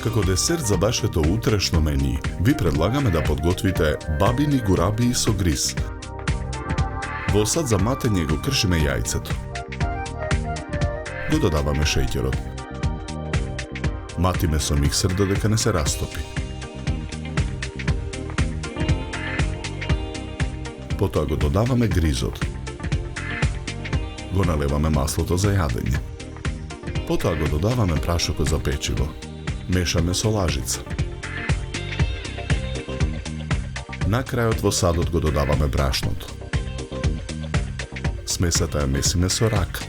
Како десерт за вашето утрешно мени, ви предлагаме да подготвите бабини гурабии со гриз. Во сад за матење го кршиме јајцето. Го додаваме шеќерот. Матиме со миксер додека не се растопи. Потоа го додаваме гризот. Го налеваме маслото за јадење. Потоа го додаваме прашокот за печиво. Мешаме со лажица. На крајот во садот го додаваме брашното. Смесата ја месиме со рака.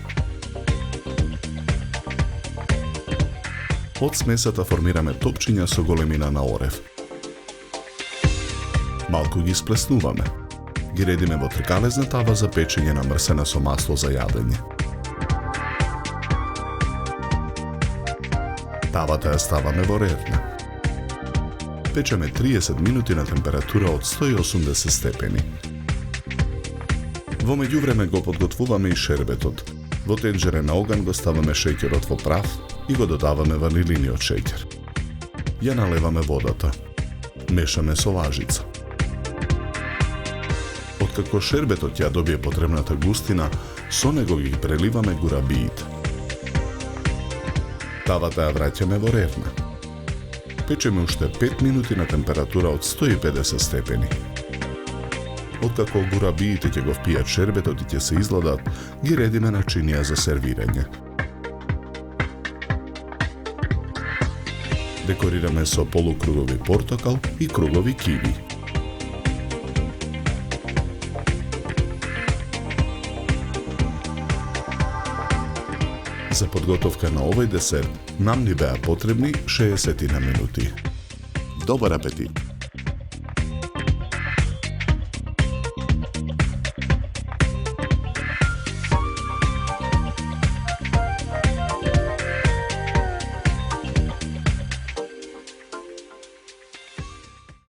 Од смесата формираме топчиња со големина на орев. Малку ги сплеснуваме. Ги редиме во тркалезна тава за печење намрсена со масло за јадење. Тавата ја ставаме во рерна. Печеме 30 минути на температура од 180 степени. Во меѓувреме го подготвуваме и шербетот. Во тенџере на оган го ставаме шеќерот во прав и го додаваме ванилиниот шеќер. Ја налеваме водата. Мешаме со лажица. Откако шербетот ја добие потребната густина, со него ги преливаме гурабиите. Тавата ја враќаме во рерна. Печеме уште 5 минути на температура од 150 степени. Откако гурабиите ќе го впијат шербетот и ќе се изладат, ги редиме начинија за сервирање. Декорираме со полукругови портокал и кругови киви. За подготовка на овој десерт нам ни беа потребни 60 минути. Добар апетит!